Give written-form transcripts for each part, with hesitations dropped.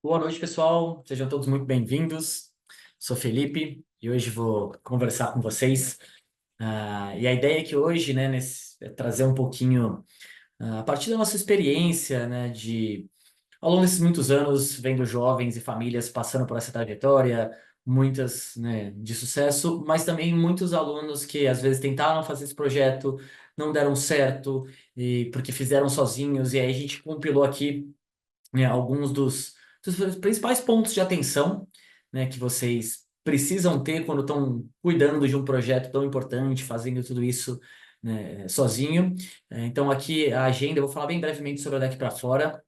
Boa noite, pessoal. Sejam todos muito bem-vindos. Sou Felipe e hoje vou conversar com vocês. E a ideia aqui hoje, né, é trazer um pouquinho, a partir da nossa experiência, né, ao longo desses muitos anos, vendo jovens e famílias passando por essa trajetória, muitas, né, de sucesso, mas também muitos alunos que às vezes tentaram fazer esse projeto, não deram certo, e porque fizeram sozinhos, e aí a gente compilou aqui, né, alguns dos principais pontos de atenção, né, que vocês precisam ter quando estão cuidando de um projeto tão importante, fazendo tudo isso, né, sozinho. Então, aqui a agenda, eu vou falar bem brevemente sobre a Daqui para Fora.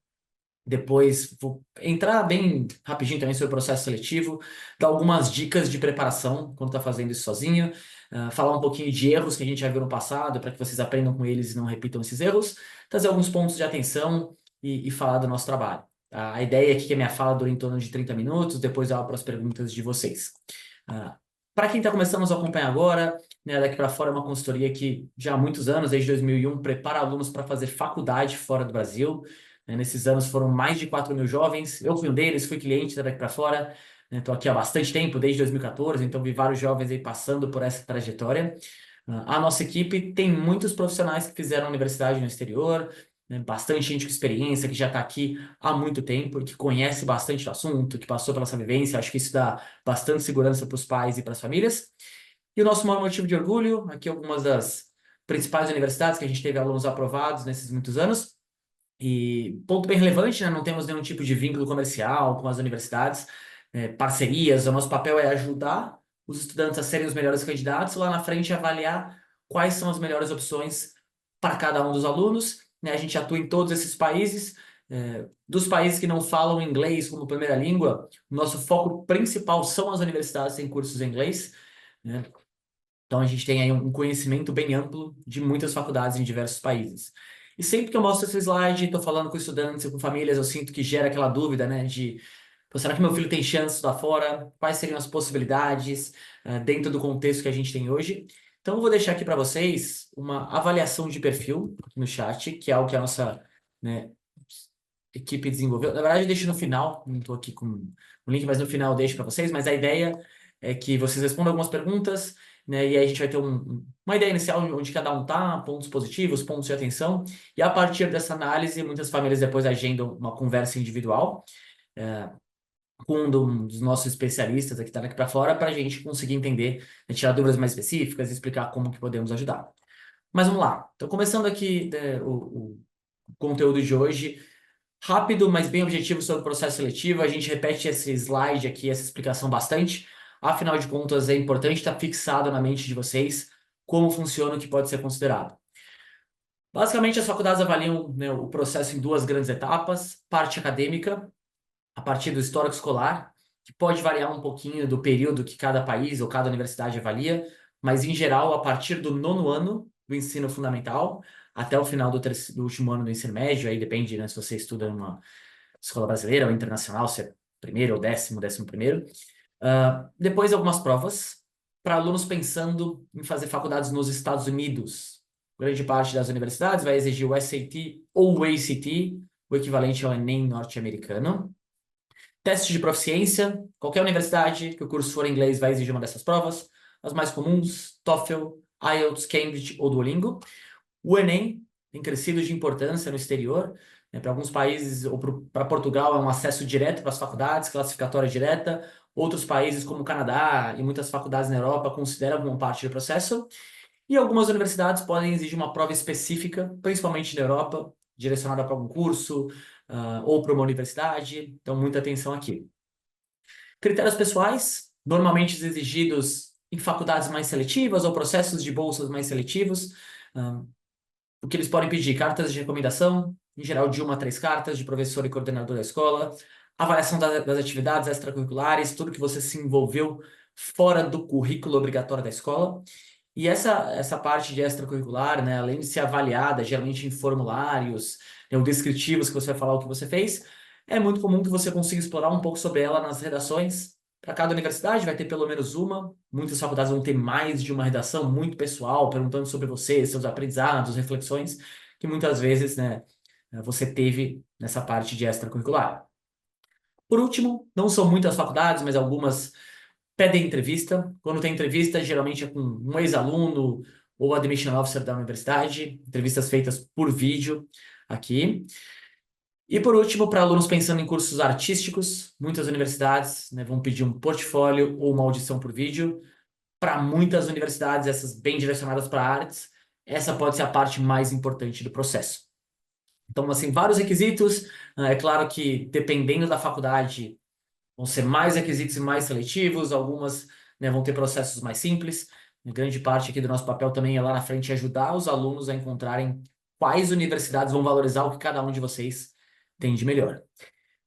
Depois vou entrar bem rapidinho também sobre o processo seletivo, dar algumas dicas de preparação quando está fazendo isso sozinho, falar um pouquinho de erros que a gente já viu no passado, para que vocês aprendam com eles e não repitam esses erros, trazer alguns pontos de atenção e falar do nosso trabalho. A ideia aqui é que a minha fala dure em torno de 30 minutos, depois eu abro as perguntas de vocês. Para quem está começando a nos acompanhar agora, né, Daqui para Fora é uma consultoria que já há muitos anos, desde 2001, prepara alunos para fazer faculdade fora do Brasil. Nesses anos foram mais de 4 mil jovens. Eu fui um deles, fui cliente da Daqui para Fora. Estou aqui há bastante tempo, desde 2014, então vi vários jovens aí passando por essa trajetória. A nossa equipe tem muitos profissionais que fizeram universidade no exterior, né, bastante gente com experiência, que já está aqui há muito tempo, que conhece bastante do assunto, que passou pela essa vivência. Acho que isso dá bastante segurança para os pais e para as famílias. E o nosso maior motivo de orgulho, aqui algumas das principais universidades que a gente teve alunos aprovados nesses muitos anos. E ponto bem relevante, né? Não temos nenhum tipo de vínculo comercial com as universidades, parcerias. O nosso papel é ajudar os estudantes a serem os melhores candidatos, lá na frente avaliar quais são as melhores opções para cada um dos alunos, né? A gente atua em todos esses países. Dos países que não falam inglês como primeira língua, o nosso foco principal são as universidades em cursos em inglês, né? Então a gente tem aí um conhecimento bem amplo de muitas faculdades em diversos países. E sempre que eu mostro esse slide, estou falando com estudantes e com famílias, eu sinto que gera aquela dúvida, né, de: "Pô, será que meu filho tem chance lá fora? Quais seriam as possibilidades, dentro do contexto que a gente tem hoje?" Então eu vou deixar aqui para vocês uma avaliação de perfil aqui no chat, que é algo que a nossa, né, equipe desenvolveu. Na verdade, eu deixo no final, não estou aqui com o link, mas no final eu deixo para vocês. Mas a ideia é que vocês respondam algumas perguntas, né? E aí a gente vai ter uma ideia inicial onde cada um tá, pontos positivos, pontos de atenção. E a partir dessa análise, muitas famílias depois agendam uma conversa individual, com um dos nossos especialistas aqui, tá aqui para fora, para a gente conseguir entender, né, tirar dúvidas mais específicas e explicar como que podemos ajudar. Mas vamos lá. Então, começando aqui, né, o conteúdo de hoje. Rápido, mas bem objetivo sobre o processo seletivo. A gente repete esse slide aqui, essa explicação bastante. Afinal de contas, é importante estar fixado na mente de vocês como funciona o que pode ser considerado. Basicamente, as faculdades avaliam, né, o processo em duas grandes etapas: parte acadêmica, a partir do histórico escolar, que pode variar um pouquinho do período que cada país ou cada universidade avalia, mas em geral a partir do nono ano do ensino fundamental até o final do último ano do ensino médio. Aí depende, né, se você estuda numa escola brasileira ou internacional, se é primeiro ou décimo primeiro. Depois algumas provas para alunos pensando em fazer faculdades nos Estados Unidos. Grande parte das universidades vai exigir o SAT ou o ACT, o equivalente ao Enem norte-americano. Teste de proficiência: qualquer universidade que o curso for em inglês vai exigir uma dessas provas. As mais comuns: TOEFL, IELTS, Cambridge ou Duolingo. O Enem tem crescido de importância no exterior, né? Para alguns países, ou para Portugal, é um acesso direto para as faculdades, classificatória direta. Outros países, como o Canadá e muitas faculdades na Europa, consideram como parte do processo. E algumas universidades podem exigir uma prova específica, principalmente na Europa, direcionada para algum curso, ou para uma universidade. Então, muita atenção aqui. Critérios pessoais, normalmente exigidos em faculdades mais seletivas ou processos de bolsas mais seletivos. O que eles podem pedir: cartas de recomendação, em geral de 1 a 3 cartas, de professor e coordenador da escola, avaliação das atividades extracurriculares, tudo que você se envolveu fora do currículo obrigatório da escola. E essa parte de extracurricular, né, além de ser avaliada, geralmente em formulários, né, ou descritivos que você vai falar o que você fez, é muito comum que você consiga explorar um pouco sobre ela nas redações. Para cada universidade vai ter pelo menos uma. Muitas faculdades vão ter mais de uma redação muito pessoal, perguntando sobre você, seus aprendizados, reflexões, que muitas vezes, né, você teve nessa parte de extracurricular. Por último, não são muitas faculdades, mas algumas pedem entrevista. Quando tem entrevista, geralmente é com um ex-aluno ou admission officer da universidade, entrevistas feitas por vídeo aqui. E por último, para alunos pensando em cursos artísticos, muitas universidades, né, vão pedir um portfólio ou uma audição por vídeo. Para muitas universidades, essas bem direcionadas para artes, essa pode ser a parte mais importante do processo. Então, assim, vários requisitos. É claro que, dependendo da faculdade, vão ser mais requisitos e mais seletivos. Algumas, né, vão ter processos mais simples. A grande parte aqui do nosso papel também é lá na frente ajudar os alunos a encontrarem quais universidades vão valorizar o que cada um de vocês tem de melhor.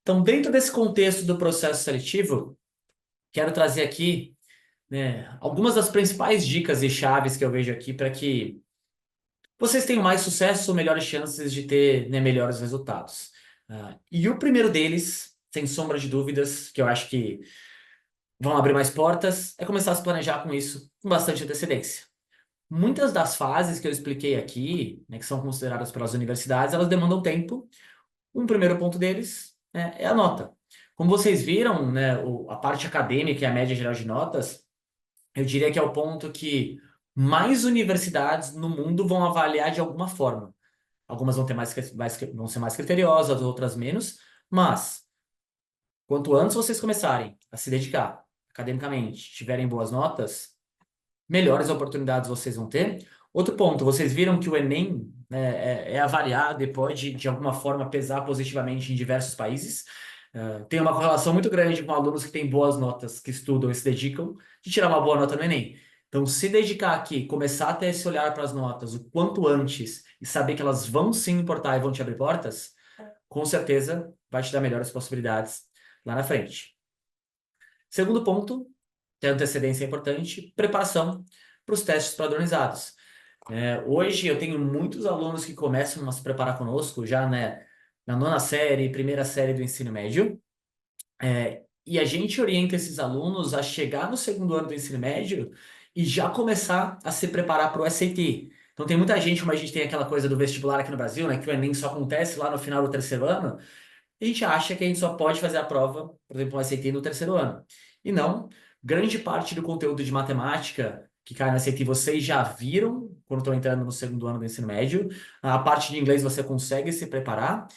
Então, dentro desse contexto do processo seletivo, quero trazer aqui, né, algumas das principais dicas e chaves que eu vejo aqui para que vocês tenham mais sucesso ou melhores chances de ter, né, melhores resultados. E o primeiro deles, sem sombra de dúvidas, que eu acho que vão abrir mais portas, é começar a se planejar com isso com bastante antecedência. Muitas das fases que eu expliquei aqui, né, que são consideradas pelas universidades, elas demandam tempo. Um primeiro ponto deles, né, é a nota. Como vocês viram, né, a parte acadêmica e a média geral de notas, eu diria que é o ponto que mais universidades no mundo vão avaliar de alguma forma. Algumas vão ter vão ser mais criteriosas, outras menos, mas quanto antes vocês começarem a se dedicar academicamente, tiverem boas notas, melhores oportunidades vocês vão ter. Outro ponto, vocês viram que o Enem, né, é avaliado e pode, de alguma forma, pesar positivamente em diversos países. Tem uma correlação muito grande com alunos que têm boas notas, que estudam e se dedicam, de tirar uma boa nota no Enem. Então, se dedicar aqui, começar a ter esse olhar para as notas o quanto antes e saber que elas vão sim importar e vão te abrir portas, com certeza vai te dar melhores possibilidades lá na frente. Segundo ponto, ter antecedência é importante, preparação para os testes padronizados. Hoje eu tenho muitos alunos que começam a se preparar conosco já, né, na nona série, primeira série do ensino médio, e a gente orienta esses alunos a chegar no segundo ano do ensino médio e já começar a se preparar para o SAT. Então tem muita gente, como a gente tem aquela coisa do vestibular aqui no Brasil, né, que o Enem só acontece lá no final do terceiro ano, a gente acha que a gente só pode fazer a prova, por exemplo, um SAT no terceiro ano. E não, grande parte do conteúdo de matemática que cai no SAT vocês já viram quando estão entrando no segundo ano do ensino médio. A parte de inglês você consegue se preparar.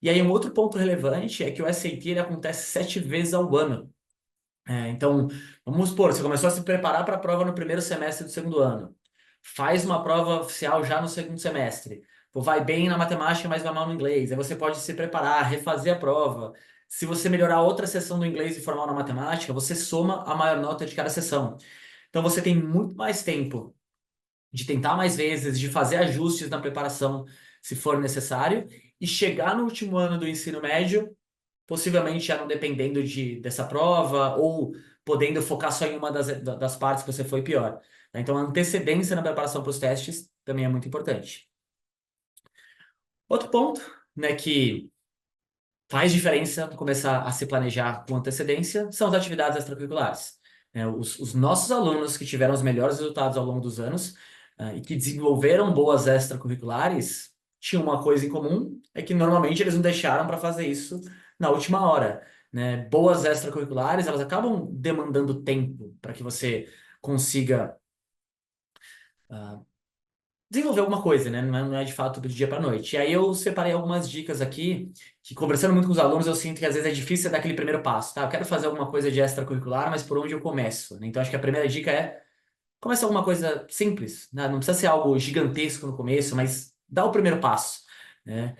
E aí um outro ponto relevante é que o SAT ele acontece 7 vezes ao ano. Então, vamos supor, você começou a se preparar para a prova no primeiro semestre do segundo ano. Faz uma prova oficial já no segundo semestre. Pô, vai bem na matemática, mas vai mal no inglês. Aí você pode se preparar, refazer a prova. Se você melhorar outra sessão do inglês e for mal na matemática, você soma a maior nota de cada sessão. Então você tem muito mais tempo de tentar mais vezes, de fazer ajustes na preparação, se for necessário, e chegar no último ano do ensino médio possivelmente já não dependendo dessa prova ou podendo focar só em uma das partes que você foi pior. Né? Então, a antecedência na preparação para os testes também é muito importante. Outro ponto, né, que faz diferença começar a se planejar com antecedência são as atividades extracurriculares. Os nossos alunos que tiveram os melhores resultados ao longo dos anos e que desenvolveram boas extracurriculares tinham uma coisa em comum, é que normalmente eles não deixaram para fazer isso na última hora. Né? Boas extracurriculares, elas acabam demandando tempo para que você consiga desenvolver alguma coisa, né? Não é de fato do dia para noite. E aí eu separei algumas dicas aqui, que conversando muito com os alunos, eu sinto que às vezes é difícil dar aquele primeiro passo, tá? Eu quero fazer alguma coisa de extracurricular, mas por onde eu começo? Né? Então acho que a primeira dica é começa alguma coisa simples, né? Não precisa ser algo gigantesco no começo, mas dá o primeiro passo, né?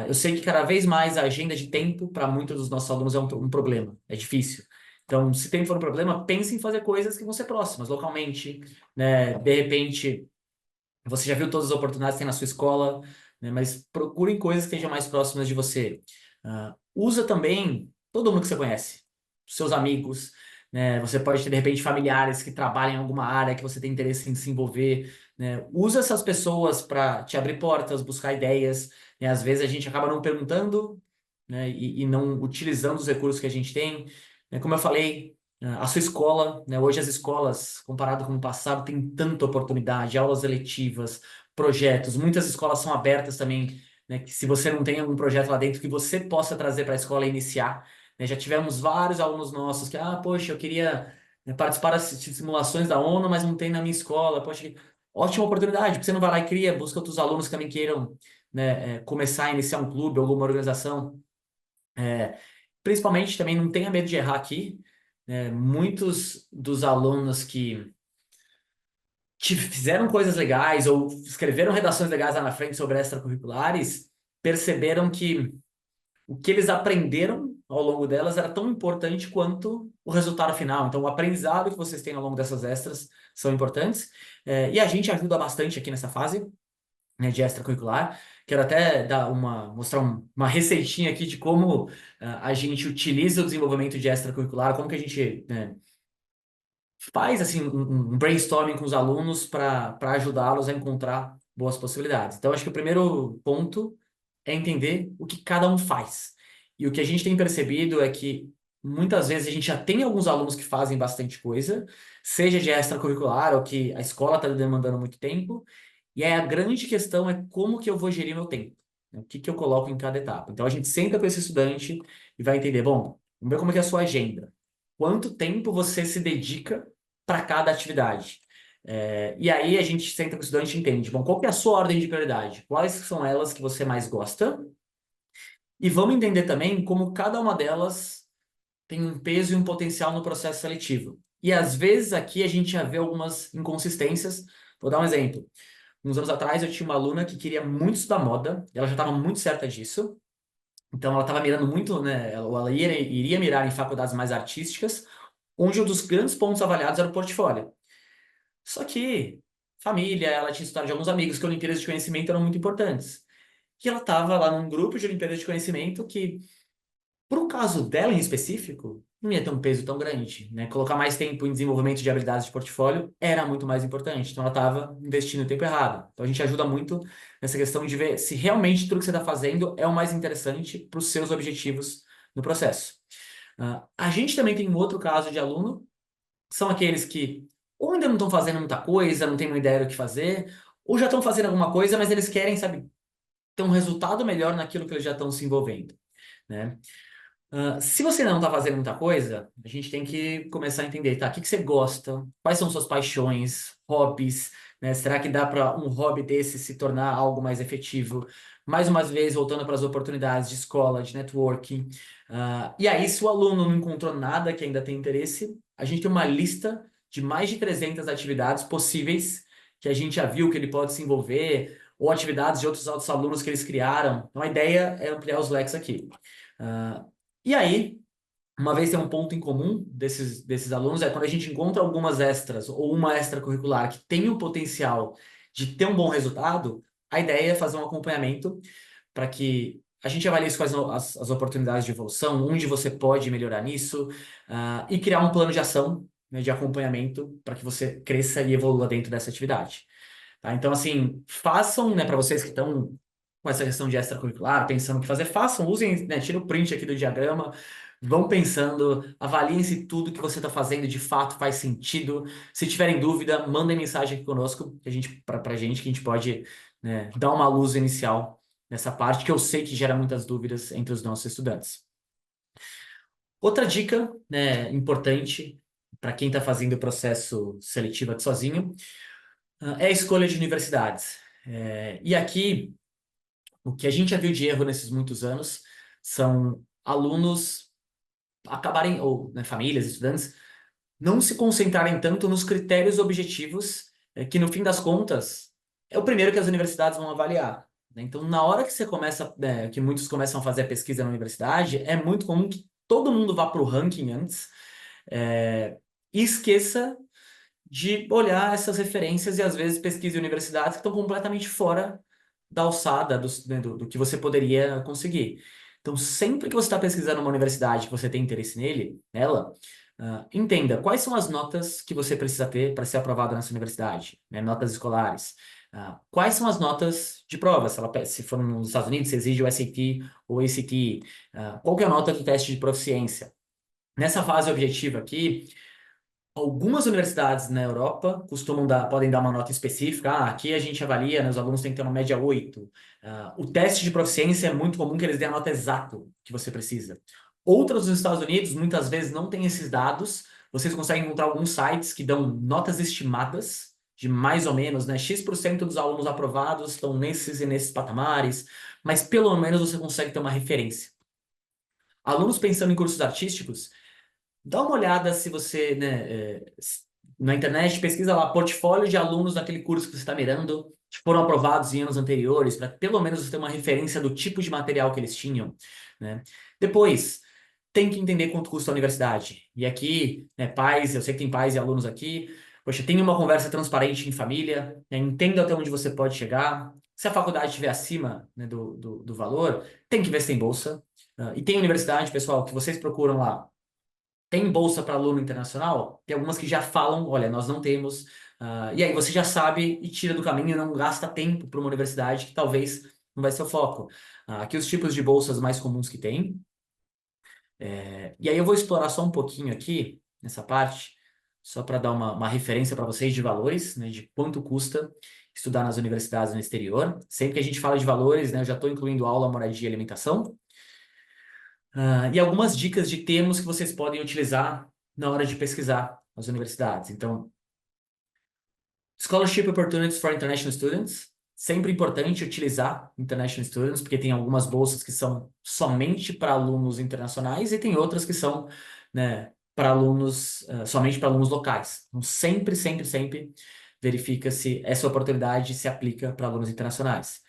Eu sei que cada vez mais a agenda de tempo para muitos dos nossos alunos é um problema, é difícil. Então, se tempo for um problema, pense em fazer coisas que vão ser próximas, localmente, né? De repente você já viu todas as oportunidades que tem na sua escola, né? Mas procurem coisas que estejam mais próximas de você. Usa também todo mundo que você conhece, seus amigos, né? Você pode ter, de repente, familiares que trabalham em alguma área que você tem interesse em se envolver, né? Usa essas pessoas para te abrir portas, buscar ideias, né? Às vezes a gente acaba não perguntando, né? E não utilizando os recursos que a gente tem. Né? Como eu falei, a sua escola, né? Hoje as escolas, comparado com o passado, tem tanta oportunidade, aulas eletivas, projetos. Muitas escolas são abertas também, né? Que se você não tem algum projeto lá dentro que você possa trazer para a escola e iniciar, né? Já tivemos vários alunos nossos que, poxa, eu queria, né, participar das simulações da ONU, mas não tem na minha escola. Poxa, ótima oportunidade, porque você não vai lá e cria, busca outros alunos que também queiram, né, começar a iniciar um clube, alguma organização. Principalmente também não tenha medo de errar aqui, né? Muitos dos alunos que fizeram coisas legais ou escreveram redações legais lá na frente sobre extracurriculares, perceberam que o que eles aprenderam ao longo delas era tão importante quanto o resultado final. Então, o aprendizado que vocês têm ao longo dessas extras são importantes. E a gente ajuda bastante aqui nessa fase, né, de extracurricular. Quero até mostrar uma receitinha aqui de como a gente utiliza o desenvolvimento de extracurricular, como que a gente, né, faz assim um brainstorming com os alunos para ajudá-los a encontrar boas possibilidades. Então, acho que o primeiro ponto é entender o que cada um faz. E o que a gente tem percebido é que muitas vezes a gente já tem alguns alunos que fazem bastante coisa, seja de extracurricular ou que a escola está demandando muito tempo, e aí a grande questão é como que eu vou gerir meu tempo, né? O que que eu coloco em cada etapa. Então a gente senta com esse estudante e vai entender, bom, vamos ver como é que é a sua agenda. Quanto tempo você se dedica para cada atividade? E aí a gente senta com o estudante e entende, bom, qual que é a sua ordem de prioridade? Quais são elas que você mais gosta? E vamos entender também como cada uma delas tem um peso e um potencial no processo seletivo. E às vezes aqui a gente já vê algumas inconsistências. Vou dar um exemplo. Uns anos atrás eu tinha uma aluna que queria muito estudar moda, e ela já estava muito certa disso. Então ela estava mirando muito, né? Ela iria mirar em faculdades mais artísticas, onde um dos grandes pontos avaliados era o portfólio. Só que família, ela tinha estudado de alguns amigos que Olimpíadas de Conhecimento eram muito importantes. E ela estava lá num grupo de Olimpíadas de Conhecimento que, pro caso dela em específico, não ia ter um peso tão grande, né? Colocar mais tempo em desenvolvimento de habilidades de portfólio era muito mais importante. Então ela estava investindo o tempo errado. Então a gente ajuda muito nessa questão de ver se realmente tudo que você está fazendo é o mais interessante para os seus objetivos no processo. A gente também tem um outro caso de aluno, são aqueles que ou ainda não estão fazendo muita coisa, não têm uma ideia do que fazer, ou já estão fazendo alguma coisa, mas eles querem, sabe, ter um resultado melhor naquilo que eles já estão se envolvendo, né? Se você não está fazendo muita coisa, a gente tem que começar a entender, tá? O que que você gosta? Quais são suas paixões, hobbies, né? Será que dá para um hobby desse se tornar algo mais efetivo? Mais uma vez, voltando para as oportunidades de escola, de networking. E aí, se o aluno não encontrou nada que ainda tem interesse, a gente tem uma lista de mais de 300 atividades possíveis que a gente já viu que ele pode se envolver, ou atividades de outros alunos que eles criaram. Então, a ideia é ampliar os leques aqui. Ah, e aí, uma vez tem um ponto em comum desses alunos, é quando a gente encontra algumas extras ou uma extracurricular que tem o potencial de ter um bom resultado, a ideia é fazer um acompanhamento para que a gente avalie quais são as oportunidades de evolução, onde você pode melhorar nisso, e criar um plano de ação, né, de acompanhamento para que você cresça e evolua dentro dessa atividade. Tá? Então, assim, façam, né, para vocês que estão com essa questão de extracurricular, pensando o que fazer, façam, usem, né, tira o print aqui do diagrama, vão pensando, avaliem se tudo que você está fazendo de fato faz sentido. Se tiverem dúvida, mandem mensagem aqui conosco, que a gente, pra gente, que a gente pode, né, dar uma luz inicial nessa parte, que eu sei que gera muitas dúvidas entre os nossos estudantes. Outra dica, né, importante para quem está fazendo o processo seletivo aqui sozinho, é a escolha de universidades. E aqui, o que a gente já viu de erro nesses muitos anos são alunos acabarem, ou né, famílias, estudantes, não se concentrarem tanto nos critérios objetivos, que no fim das contas é o primeiro que as universidades vão avaliar, né? Então, na hora que você começa, que muitos começam a fazer a pesquisa na universidade, é muito comum que todo mundo vá para o ranking antes, e esqueça de olhar essas referências e às vezes pesquise universidades que estão completamente fora da alçada né, do que você poderia conseguir. Então, sempre que você está pesquisando uma universidade que você tem interesse nela, entenda quais são as notas que você precisa ter para ser aprovado nessa universidade, né, notas escolares. Quais são as notas de prova? Se for nos Estados Unidos, se exige o SAT ou o ACT. Qual que é a nota do teste de proficiência? Nessa fase objetiva aqui, algumas universidades na Europa podem dar uma nota específica. Aqui a gente avalia, né, os alunos têm que ter uma média 8. O teste de proficiência é muito comum que eles dêem a nota exata que você precisa. Outras nos Estados Unidos, muitas vezes não tem esses dados. Vocês conseguem encontrar alguns sites que dão notas estimadas de mais ou menos, né? X% dos alunos aprovados estão nesses e nesses patamares, mas pelo menos você consegue ter uma referência. Alunos pensando em cursos artísticos, dá uma olhada se você, né, na internet, pesquisa lá portfólio de alunos daquele curso que você está mirando, que foram aprovados em anos anteriores, para pelo menos você ter uma referência do tipo de material que eles tinham, né? Depois, tem que entender quanto custa a universidade. E aqui, né, pais, eu sei que tem pais e alunos aqui, poxa, tenha uma conversa transparente em família, né, entenda até onde você pode chegar. Se a faculdade estiver acima, né, do valor, tem que ver se tem bolsa. E tem universidade, pessoal, que vocês procuram lá. Tem bolsa para aluno internacional? Tem algumas que já falam, olha, nós não temos. E aí você já sabe e tira do caminho, e não gasta tempo para uma universidade que talvez não vai ser o foco. Aqui os tipos de bolsas mais comuns que tem. E aí eu vou explorar só um pouquinho aqui, nessa parte, só para dar uma referência para vocês de valores, né, de quanto custa estudar nas universidades no exterior. Sempre que a gente fala de valores, né, eu já estou incluindo aula, moradia e alimentação. E algumas dicas de termos que vocês podem utilizar na hora de pesquisar as universidades. Então, Scholarship Opportunities for International Students. Sempre importante utilizar International Students, porque tem algumas bolsas que são somente para alunos internacionais e tem outras que são, né, para alunos, somente para alunos locais. Então, sempre, sempre, sempre verifica se essa oportunidade se aplica para alunos internacionais.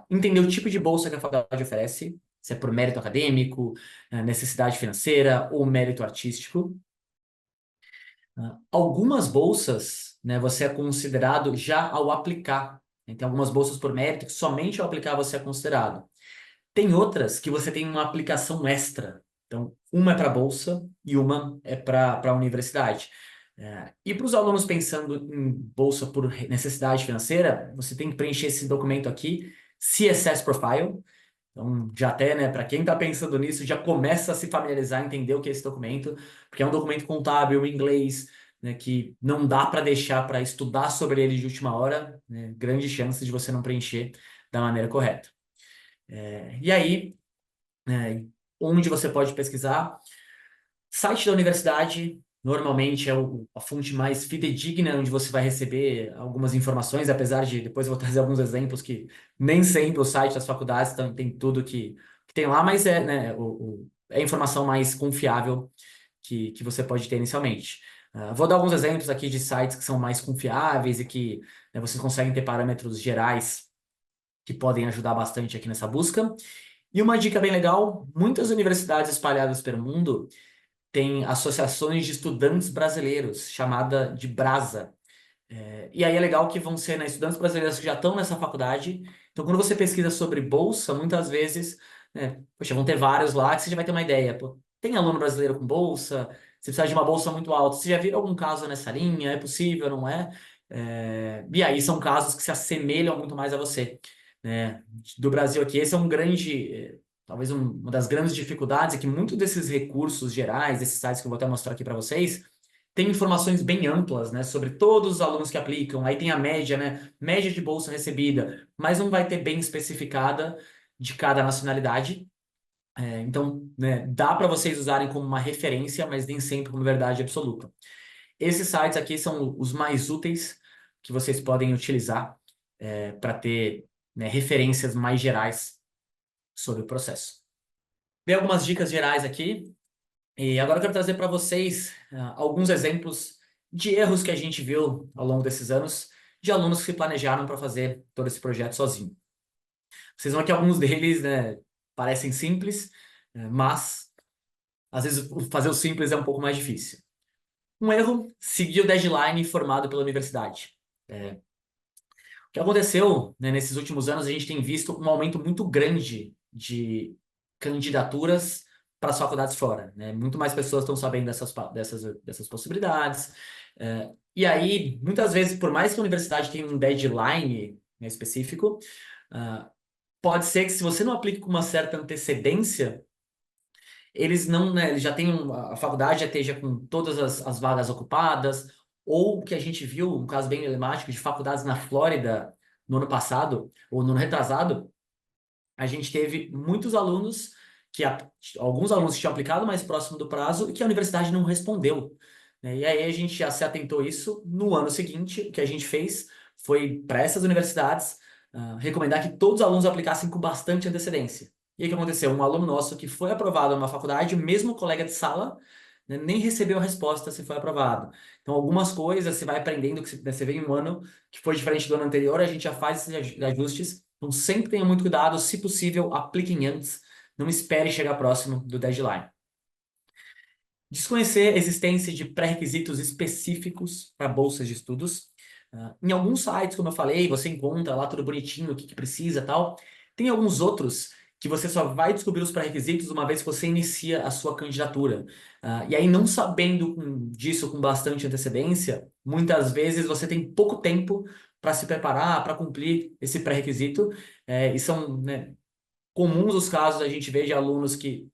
Entender o tipo de bolsa que a faculdade oferece, se é por mérito acadêmico, necessidade financeira ou mérito artístico. Algumas bolsas, né, você é considerado já ao aplicar. Tem algumas bolsas por mérito que somente ao aplicar você é considerado. Tem outras que você tem uma aplicação extra. Então, uma é para bolsa e uma é para a universidade. E para os alunos pensando em bolsa por necessidade financeira, você tem que preencher esse documento aqui, CSS Profile. Então, já até, né, para quem está pensando nisso, já começa a se familiarizar, entender o que é esse documento, porque é um documento contábil em inglês, né, que não dá para deixar para estudar sobre ele de última hora, né, grande chance de você não preencher da maneira correta. E aí, onde você pode pesquisar? Site da universidade, normalmente é a fonte mais fidedigna, onde você vai receber algumas informações, apesar de depois eu vou trazer alguns exemplos que nem sempre o site das faculdades tem tudo que tem lá, mas é, né, é a informação mais confiável que você pode ter inicialmente. Vou dar alguns exemplos aqui de sites que são mais confiáveis e que, né, vocês conseguem ter parâmetros gerais que podem ajudar bastante aqui nessa busca. E uma dica bem legal: muitas universidades espalhadas pelo mundo tem associações de estudantes brasileiros, chamada de Brasa. E aí é legal que vão ser, né, estudantes brasileiros que já estão nessa faculdade. Então, quando você pesquisa sobre bolsa, muitas vezes, né, poxa, vão ter vários lá que você já vai ter uma ideia. Pô, tem aluno brasileiro com bolsa? Você precisa de uma bolsa muito alta. Você já viu algum caso nessa linha? É possível, não é? E aí são casos que se assemelham muito mais a você, né? Do Brasil aqui, esse é um grande, talvez uma das grandes dificuldades é que muitos desses recursos gerais, desses sites que eu vou até mostrar aqui para vocês, tem informações bem amplas, né, sobre todos os alunos que aplicam. Aí tem a média, né, média de bolsa recebida, mas não vai ter bem especificada de cada nacionalidade. Então, né, dá para vocês usarem como uma referência, mas nem sempre como verdade absoluta. Esses sites aqui são os mais úteis que vocês podem utilizar para ter, né, referências mais gerais sobre o processo. Dei algumas dicas gerais aqui, e agora eu quero trazer para vocês alguns exemplos de erros que a gente viu ao longo desses anos de alunos que se planejaram para fazer todo esse projeto sozinho. Vocês vão ver que alguns deles, né, parecem simples, mas às vezes fazer o simples é um pouco mais difícil. Um erro, seguir o deadline formado pela universidade. O que aconteceu, né, nesses últimos anos, a gente tem visto um aumento muito grande de candidaturas para as faculdades fora, né? Muito mais pessoas estão sabendo dessas possibilidades. E aí, muitas vezes, por mais que a universidade tenha um deadline, né, específico, pode ser que se você não aplique com uma certa antecedência, eles não, né, eles já têm a faculdade já esteja com todas as vagas ocupadas, ou o que a gente viu, um caso bem emblemático de faculdades na Flórida no ano passado, ou no ano retrasado, a gente teve muitos alunos que alguns alunos tinham aplicado mais próximo do prazo e que a universidade não respondeu, né? E aí a gente já se atentou a isso. No ano seguinte, o que a gente fez foi, para essas universidades, recomendar que todos os alunos aplicassem com bastante antecedência. E aí o que aconteceu? Um aluno nosso que foi aprovado numa faculdade, o mesmo colega de sala, né, nem recebeu a resposta se foi aprovado. Então, algumas coisas você vai aprendendo, que você vê em um ano que foi diferente do ano anterior, a gente já faz esses ajustes. Então, sempre tenha muito cuidado, se possível, apliquem antes, não espere chegar próximo do deadline. Desconhecer a existência de pré-requisitos específicos para bolsas de estudos. Em alguns sites, como eu falei, você encontra lá tudo bonitinho, o que precisa e tal. Tem alguns outros que você só vai descobrir os pré-requisitos uma vez que você inicia a sua candidatura. E aí, não sabendo disso com bastante antecedência, muitas vezes você tem pouco tempo para se preparar, para cumprir esse pré-requisito. E são, né, comuns os casos, a gente vê de alunos que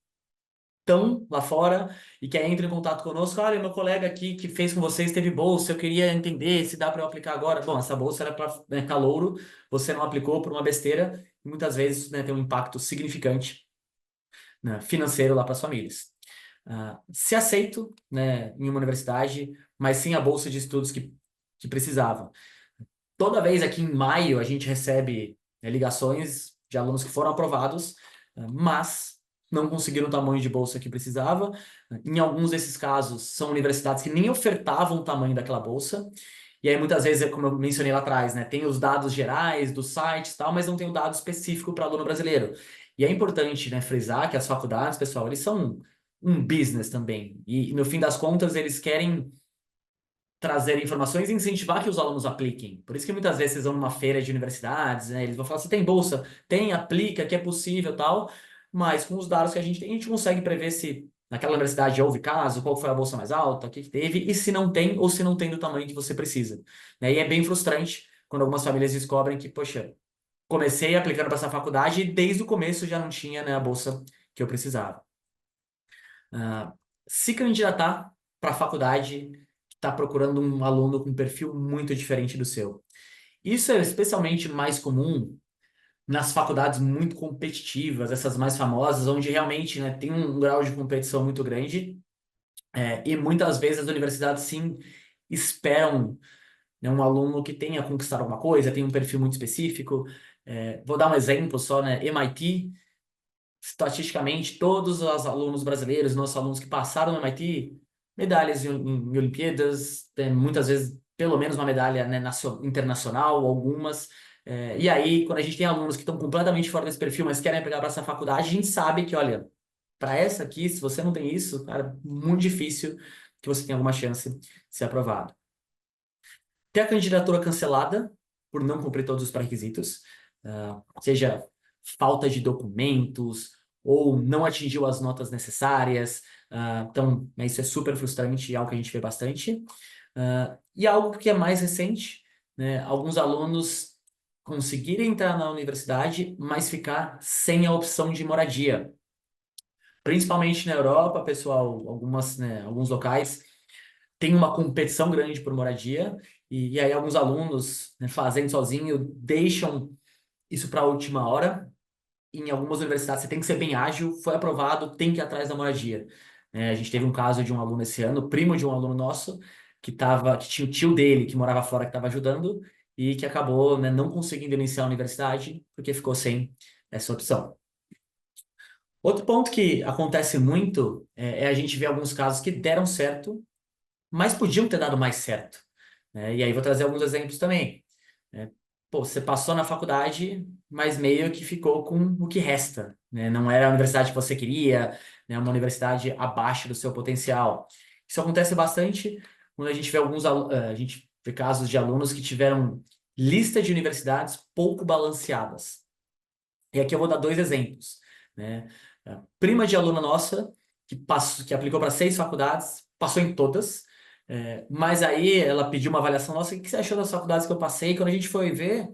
estão lá fora e que aí entram em contato conosco. Olha, meu colega aqui que fez com vocês teve bolsa, eu queria entender se dá para eu aplicar agora. Bom, essa bolsa era para, né, calouro, você não aplicou por uma besteira, e muitas vezes, né, tem um impacto significante, né, financeiro lá para as famílias. Se aceito, né, em uma universidade, mas sim a bolsa de estudos que precisava. Toda vez aqui em maio a gente recebe, né, ligações de alunos que foram aprovados, mas não conseguiram o tamanho de bolsa que precisava. Em alguns desses casos, são universidades que nem ofertavam o tamanho daquela bolsa. E aí, muitas vezes, como eu mencionei lá atrás, né, tem os dados gerais dos sites e tal, mas não tem o dado específico para aluno brasileiro. E é importante, né, frisar que as faculdades, pessoal, eles são um business também. E no fim das contas, eles querem trazer informações e incentivar que os alunos apliquem. Por isso que muitas vezes vocês vão numa feira de universidades, né, eles vão falar, você tem bolsa? Tem, aplica, que é possível, tal. Mas com os dados que a gente consegue prever se naquela universidade houve caso, qual foi a bolsa mais alta, o que teve, e se não tem, ou se não tem do tamanho que você precisa. Né? E é bem frustrante quando algumas famílias descobrem que, poxa, comecei aplicando para essa faculdade e desde o começo já não tinha, né, a bolsa que eu precisava. Ah, Se candidatar para a faculdade que está procurando um aluno com um perfil muito diferente do seu. Isso é especialmente mais comum nas faculdades muito competitivas, essas mais famosas, onde realmente, né, tem um grau de competição muito grande, e muitas vezes as universidades sim esperam, né, um aluno que tenha conquistado alguma coisa, tem um perfil muito específico. Vou dar um exemplo só, né? MIT, estatisticamente, todos os alunos brasileiros, nossos alunos que passaram no MIT, medalhas em Olimpíadas, tem muitas vezes pelo menos uma medalha, né, internacional, algumas. E aí, quando a gente tem alunos que estão completamente fora desse perfil, mas querem pegar para essa faculdade, a gente sabe que, olha, para essa aqui, se você não tem isso, cara, muito difícil que você tenha alguma chance de ser aprovado. Ter a candidatura cancelada por não cumprir todos os pré-requisitos, seja falta de documentos ou não atingiu as notas necessárias. Então, né, isso é super frustrante e algo que a gente vê bastante. E algo que é mais recente, né, alguns alunos conseguirem entrar na universidade, mas ficar sem a opção de moradia. Principalmente na Europa, pessoal, né, alguns locais tem uma competição grande por moradia, e aí alguns alunos, né, fazendo sozinho, deixam isso para a última hora. Em algumas universidades você tem que ser bem ágil, foi aprovado, tem que ir atrás da moradia. A gente teve um caso de um aluno esse ano, primo de um aluno nosso, que tinha o tio dele que morava fora que estava ajudando e que acabou, né, não conseguindo iniciar a universidade porque ficou sem essa opção. Outro ponto que acontece muito é a gente ver alguns casos que deram certo, mas podiam ter dado mais certo, né? E aí vou trazer alguns exemplos também, né? Pô, você passou na faculdade, mas meio que ficou com o que resta, né? Não era a universidade que você queria, né? Uma universidade abaixo do seu potencial. Isso acontece bastante quando a gente vê a gente vê casos de alunos que tiveram lista de universidades pouco balanceadas. E aqui eu vou dar dois exemplos, né? A prima de aluna nossa, que aplicou para 6 faculdades, passou em todas, mas aí ela pediu uma avaliação nossa, o que você achou das faculdades que eu passei? Quando a gente foi ver,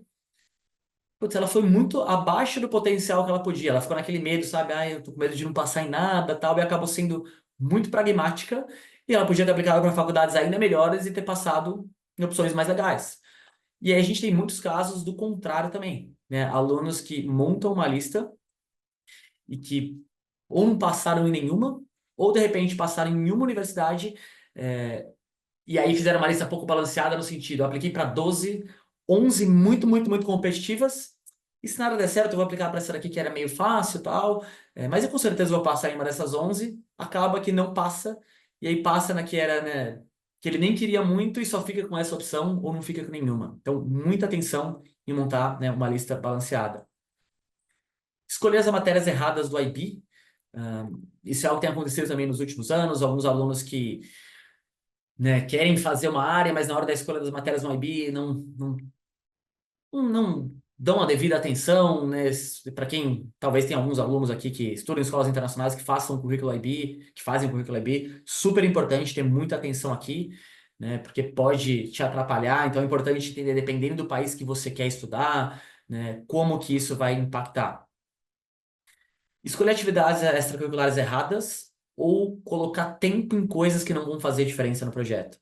putz, ela foi muito abaixo do potencial que ela podia. Ela ficou naquele medo, sabe? Ah, eu tô com medo de não passar em nada, tal, e acabou sendo muito pragmática, e ela podia ter aplicado para faculdades ainda melhores e ter passado em opções mais legais. E aí a gente tem muitos casos do contrário também, né? Alunos que montam uma lista e que ou não passaram em nenhuma, ou de repente passaram em uma universidade, e aí fizeram uma lista pouco balanceada no sentido, eu apliquei para 12, 11 muito, muito, muito competitivas, e se nada der certo, eu vou aplicar para essa daqui que era meio fácil e tal, mas eu com certeza vou passar em uma dessas 11, acaba que não passa, e aí passa na que era, né, que ele nem queria muito e só fica com essa opção ou não fica com nenhuma. Então, muita atenção em montar, né, uma lista balanceada. Escolher as matérias erradas do IB, isso é algo que tem acontecido também nos últimos anos, alguns alunos que, né, querem fazer uma área, mas na hora da escolha das matérias no IB não dão a devida atenção, né? Para quem talvez tenha alguns alunos aqui que estudam em escolas internacionais que façam currículo IB, que fazem currículo IB, super importante ter muita atenção aqui, né? Porque pode te atrapalhar, então é importante entender, dependendo do país que você quer estudar, né, como que isso vai impactar. Escolher atividades extracurriculares erradas ou colocar tempo em coisas que não vão fazer diferença no projeto.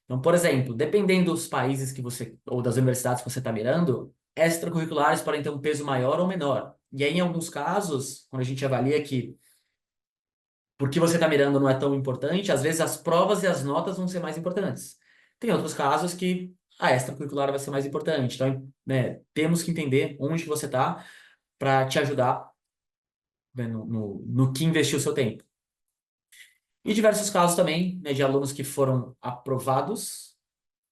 Então, por exemplo, dependendo dos países que você, ou das universidades que você está mirando, extracurriculares podem ter um peso maior ou menor. E aí, em alguns casos, quando a gente avalia que porque você está mirando não é tão importante, às vezes as provas e as notas vão ser mais importantes. Tem outros casos que a extracurricular vai ser mais importante. Então, né, temos que entender onde que você está para te ajudar, né, no que investir o seu tempo. E diversos casos também, né, de alunos que foram aprovados,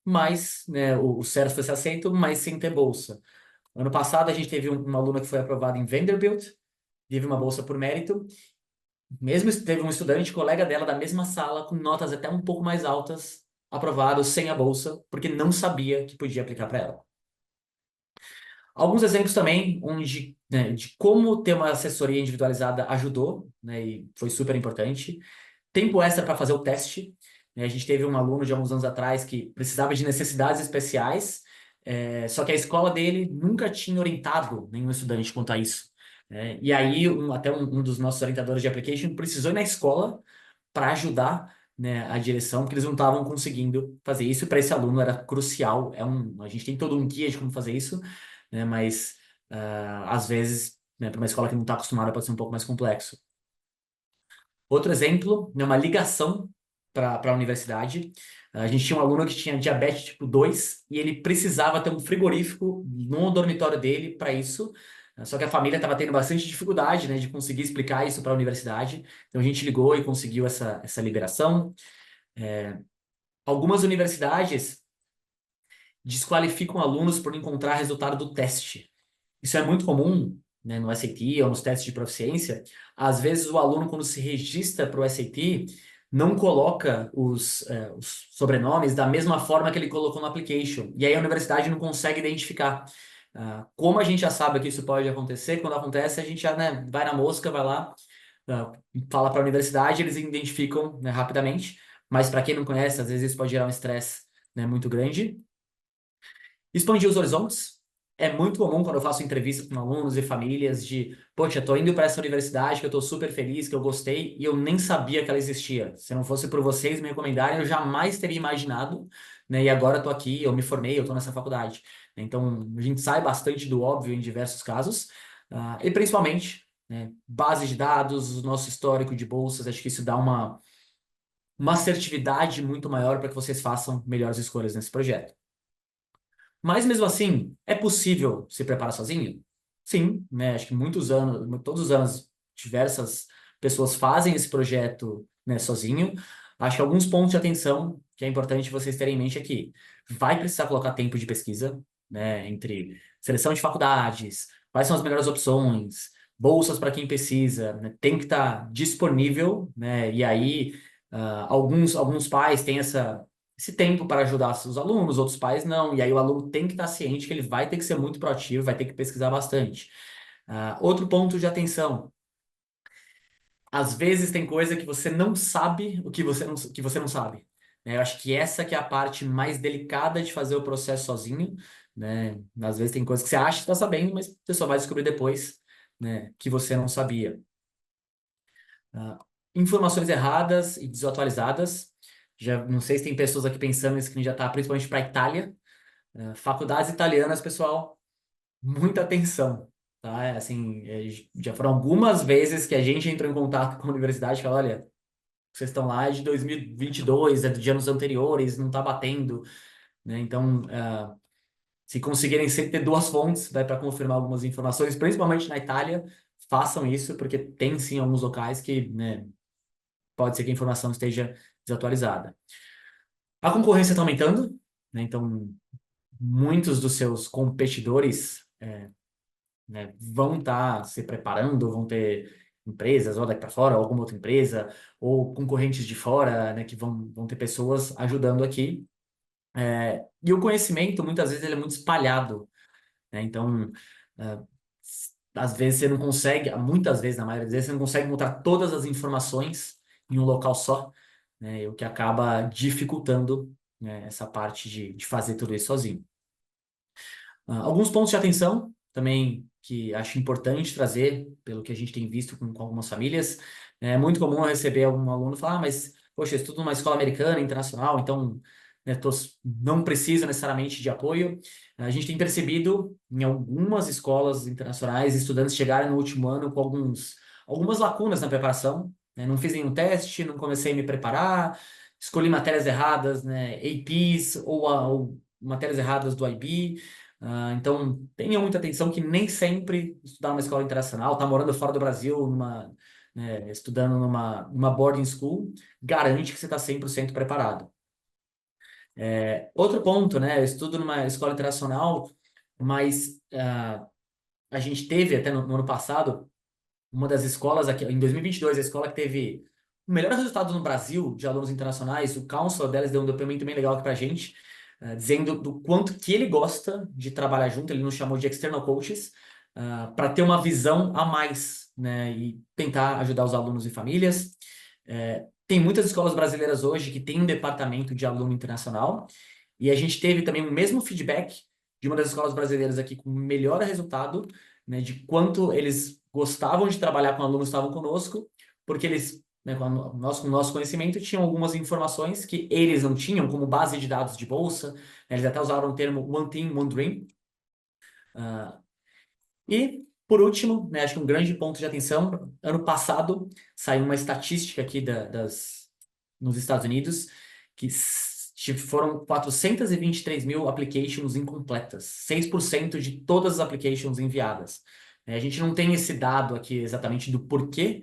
mas, né, o certo foi ser aceito, mas sem ter bolsa. Ano passado, a gente teve uma aluna que foi aprovada em Vanderbilt, teve uma bolsa por mérito. Mesmo teve um estudante, colega dela da mesma sala, com notas até um pouco mais altas, aprovado sem a bolsa, porque não sabia que podia aplicar para ela. Alguns exemplos também onde, né, de como ter uma assessoria individualizada ajudou, né, e foi super importante. Tempo extra para fazer o teste, né? A gente teve um aluno de alguns anos atrás que precisava de necessidades especiais, só que a escola dele nunca tinha orientado nenhum estudante quanto a isso, né? E aí, até um dos nossos orientadores de application precisou ir na escola para ajudar, né, a direção, porque eles não estavam conseguindo fazer isso. Para esse aluno era crucial. A gente tem todo um guia de como fazer isso, né, mas às vezes, né, para uma escola que não está acostumada, pode ser um pouco mais complexo. Outro exemplo, né, uma ligação para a universidade. A gente tinha um aluno que tinha diabetes tipo 2 e ele precisava ter um frigorífico no dormitório dele para isso. Só que a família estava tendo bastante dificuldade, né, de conseguir explicar isso para a universidade. Então a gente ligou e conseguiu essa liberação. Algumas universidades desqualificam alunos por não encontrar resultado do teste. Isso é muito comum, né, no SAT ou nos testes de proficiência. Às vezes o aluno, quando se registra para o SAT, não coloca os sobrenomes da mesma forma que ele colocou no application. E aí a universidade não consegue identificar. Como a gente já sabe que isso pode acontecer, quando acontece, a gente já, né, vai na mosca, vai lá, ah, fala para a universidade, eles identificam, né, rapidamente. Mas para quem não conhece, às vezes isso pode gerar um estresse, né, muito grande. Expandir os horizontes. É muito comum quando eu faço entrevista com alunos e famílias de, poxa, tô indo para essa universidade que eu tô super feliz, que eu gostei e eu nem sabia que ela existia. Se não fosse por vocês me recomendarem, eu jamais teria imaginado, né? E agora eu tô aqui, eu me formei, eu tô nessa faculdade. Então, a gente sai bastante do óbvio em diversos casos, e principalmente, né, base de dados, o nosso histórico de bolsas, acho que isso dá uma assertividade muito maior para que vocês façam melhores escolhas nesse projeto. Mas mesmo assim, é possível se preparar sozinho? Sim, né? Acho que muitos anos, todos os anos, diversas pessoas fazem esse projeto, né, sozinho. Acho que alguns pontos de atenção que é importante vocês terem em mente aqui. Vai precisar colocar tempo de pesquisa, né, entre seleção de faculdades, quais são as melhores opções, bolsas para quem precisa, né, tem que estar disponível, né? E aí, alguns pais têm esse tempo para ajudar seus alunos, outros pais não. E aí o aluno tem que estar ciente que ele vai ter que ser muito proativo, vai ter que pesquisar bastante. Outro ponto de atenção. Às vezes tem coisa que você não sabe o que você não sabe, né? Eu acho que essa que é a parte mais delicada de fazer o processo sozinho, né? Às vezes tem coisas que você acha que está sabendo, mas você só vai descobrir depois, né, que você não sabia. Ah, informações erradas e desatualizadas. Já não sei se tem pessoas aqui pensando nisso que já está principalmente para a Itália. Faculdades italianas, pessoal, muita atenção, tá? Assim, já foram algumas vezes que a gente entrou em contato com a universidade e falou, olha, vocês estão lá de 2022, é de anos anteriores, não está batendo, né? Então, se conseguirem sempre ter duas fontes, né, para confirmar algumas informações, principalmente na Itália, façam isso, porque tem sim alguns locais que, né, pode ser que a informação esteja desatualizada. A concorrência está aumentando, né? Então, muitos dos seus competidores, né, vão estar se preparando, vão ter empresas, ou daqui para fora, ou alguma outra empresa, ou concorrentes de fora, né, que vão ter pessoas ajudando aqui. E o conhecimento, muitas vezes, ele é muito espalhado, né? Então, é, às vezes você não consegue, muitas vezes, na maioria das vezes, você não consegue encontrar todas as informações em um local só, né? O que acaba dificultando, né, essa parte de fazer tudo isso sozinho. Alguns pontos de atenção também que acho importante trazer, pelo que a gente tem visto com algumas famílias. É muito comum eu receber algum aluno falar, mas, poxa, eu estudo numa escola americana, internacional, então, né, não preciso necessariamente de apoio. A gente tem percebido em algumas escolas internacionais, estudantes chegarem no último ano com algumas lacunas na preparação, né? Não fiz nenhum teste, não comecei a me preparar, escolhi matérias erradas, né, APs ou matérias erradas do IB. Então, tenha muita atenção que nem sempre estudar numa escola internacional, tá morando fora do Brasil, né, estudando numa boarding school, garante que você está 100% preparado. Outro ponto, né? Eu estudo numa escola internacional, mas a gente teve até no ano passado uma das escolas aqui, em 2022, a escola que teve o melhor resultado no Brasil de alunos internacionais, o counselor delas deu um depoimento bem legal aqui pra gente, dizendo do quanto que ele gosta de trabalhar junto, ele nos chamou de external coaches, para ter uma visão a mais, né, e tentar ajudar os alunos e famílias. Tem muitas escolas brasileiras hoje que têm um departamento de aluno internacional, e a gente teve também o mesmo feedback de uma das escolas brasileiras aqui com melhor resultado, né, de quanto eles gostavam de trabalhar com alunos que estavam conosco, porque eles, né, com o nosso conhecimento, tinham algumas informações que eles não tinham, como base de dados de bolsa, né, eles até usaram o termo One Team, One Dream. E, por último, né, acho que um grande ponto de atenção, ano passado saiu uma estatística aqui nos Estados Unidos, que foram 423 mil applications incompletas, 6% de todas as applications enviadas. A gente não tem esse dado aqui exatamente do porquê,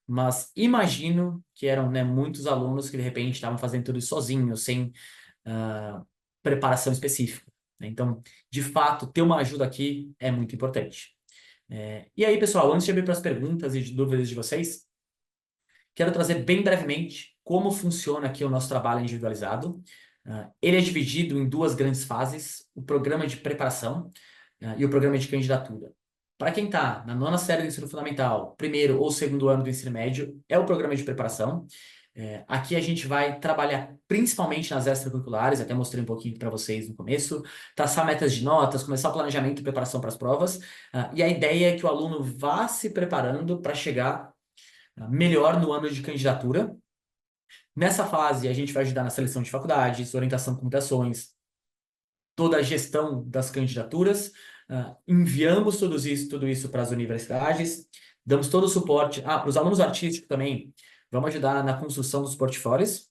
mas imagino que eram, né, muitos alunos que de repente estavam fazendo tudo sozinhos, sem preparação específica, né? Então, de fato, ter uma ajuda aqui é muito importante. E aí, pessoal, antes de abrir para as perguntas e de dúvidas de vocês, quero trazer bem brevemente como funciona aqui o nosso trabalho individualizado. Ele é dividido em duas grandes fases: o programa de preparação, e o programa de candidatura. Para quem está na nona série do ensino fundamental, primeiro ou segundo ano do ensino médio, é o programa de preparação. Aqui a gente vai trabalhar principalmente nas extracurriculares, até mostrei um pouquinho para vocês no começo, traçar metas de notas, começar o planejamento e preparação para as provas. E a ideia é que o aluno vá se preparando para chegar melhor no ano de candidatura. Nessa fase, a gente vai ajudar na seleção de faculdades, orientação com mutações, toda a gestão das candidaturas. Enviamos tudo isso para as universidades, damos todo o suporte. Para os alunos artísticos também, vamos ajudar na construção dos portfólios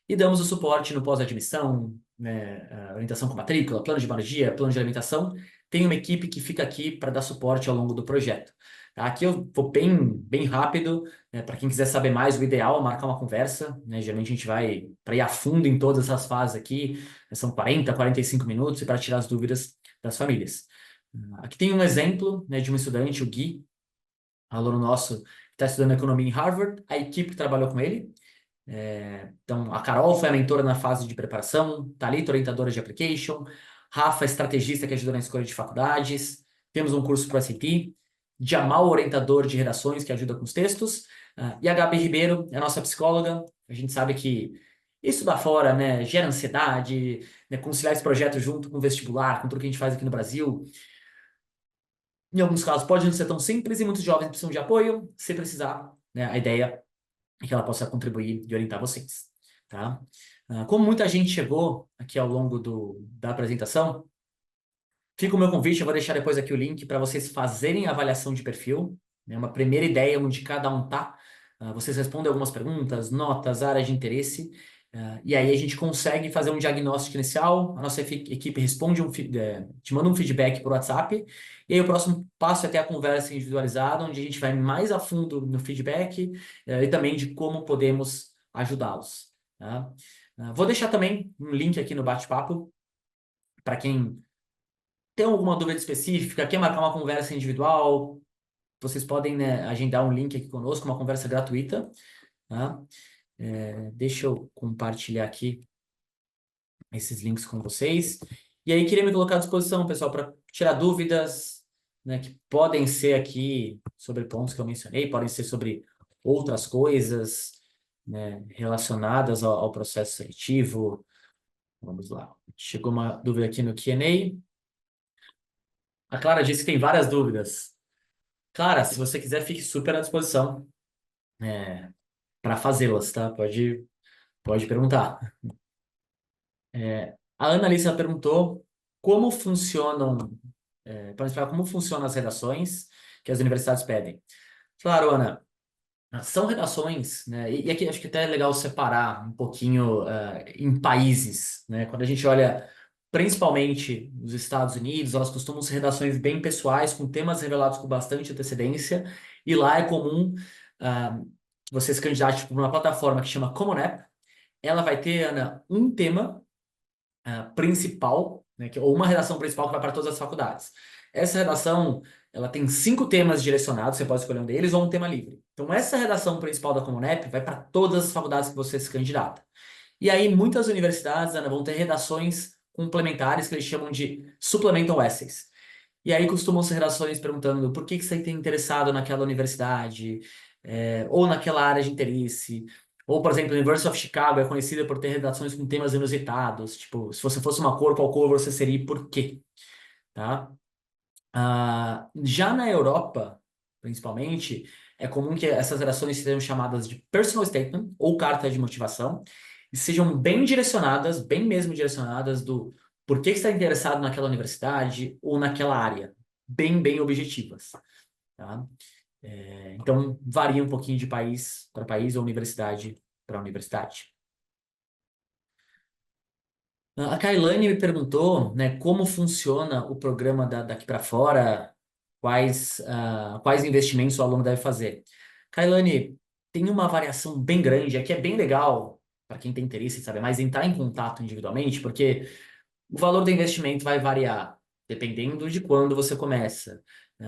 e damos o suporte no pós-admissão, né, orientação com matrícula, plano de moradia, plano de alimentação. Tem uma equipe que fica aqui para dar suporte ao longo do projeto. Tá? Aqui eu vou bem rápido, né, para quem quiser saber mais, o ideal é marcar uma conversa, né? Geralmente a gente vai para ir a fundo em todas essas fases aqui, né, são 45 minutos, e para tirar as dúvidas das famílias. Aqui tem um exemplo, né, de um estudante, o Gui, aluno nosso, que está estudando economia em Harvard, a equipe que trabalhou com ele. Então, a Carol foi a mentora na fase de preparação, Thalita, orientadora de application, Rafa, estrategista que ajudou na escolha de faculdades, temos um curso para o SAT, Jamal, orientador de redações que ajuda com os textos, e a Gabi Ribeiro é a nossa psicóloga. A gente sabe que estudar fora, né, gera ansiedade, né, conciliar esse projeto junto com o vestibular, com tudo que a gente faz aqui no Brasil. Em alguns casos pode não ser tão simples e muitos jovens precisam de apoio. Se precisar, né, a ideia e que ela possa contribuir e orientar vocês, tá? Como muita gente chegou aqui ao longo da apresentação, fica o meu convite, eu vou deixar depois aqui o link para vocês fazerem a avaliação de perfil, né? Uma primeira ideia onde cada um tá. Vocês respondem algumas perguntas, notas, áreas de interesse, e aí a gente consegue fazer um diagnóstico inicial, a nossa equipe responde te manda um feedback por WhatsApp, e aí o próximo passo é ter a conversa individualizada, onde a gente vai mais a fundo no feedback, e também de como podemos ajudá-los. Tá? Vou deixar também um link aqui no bate-papo, para quem tem alguma dúvida específica, quer marcar uma conversa individual, vocês podem, né, agendar um link aqui conosco, uma conversa gratuita, tá? Deixa eu compartilhar aqui esses links com vocês. E aí, queria me colocar à disposição, pessoal, para tirar dúvidas, né, que podem ser aqui sobre pontos que eu mencionei, podem ser sobre outras coisas, né, relacionadas ao processo seletivo. Vamos lá. Chegou uma dúvida aqui no Q&A. A Clara disse que tem várias dúvidas. Clara, se você quiser, fique super à disposição, para fazê-las, tá? Pode perguntar. A Annalisa perguntou como funcionam, para explicar como funcionam as redações que as universidades pedem. Claro, Ana, são redações, né? E aqui acho que até é legal separar um pouquinho em países, né? Quando a gente olha principalmente nos Estados Unidos, elas costumam ser redações bem pessoais, com temas revelados com bastante antecedência, e lá é comum que você se candidate para uma plataforma que chama Common App. Ela vai ter, Ana, um tema principal, né, ou uma redação principal que vai para todas as faculdades. Essa redação, ela tem 5 temas direcionados, você pode escolher um deles, ou um tema livre. Então, essa redação principal da Common App vai para todas as faculdades que você se candidata. E aí, muitas universidades, Ana, vão ter redações complementares que eles chamam de supplemental essays. E aí costumam ser redações perguntando por que você tem interessado naquela universidade, ou naquela área de interesse. Ou, por exemplo, a University of Chicago é conhecida por ter redações com temas inusitados. Tipo, se você fosse uma cor, qual cor você seria e por quê? Tá? Já na Europa, principalmente, é comum que essas redações sejam chamadas de personal statement ou carta de motivação e sejam bem direcionadas, bem mesmo direcionadas do por que você está interessado naquela universidade ou naquela área. Bem objetivas, tá? Então, varia um pouquinho de país para país ou universidade para universidade. A Kailane me perguntou, né, como funciona o programa daqui para fora, quais investimentos o aluno deve fazer. Kailane, tem uma variação bem grande, aqui é bem legal para quem tem interesse em saber mais, entrar em contato individualmente, porque o valor do investimento vai variar dependendo de quando você começa.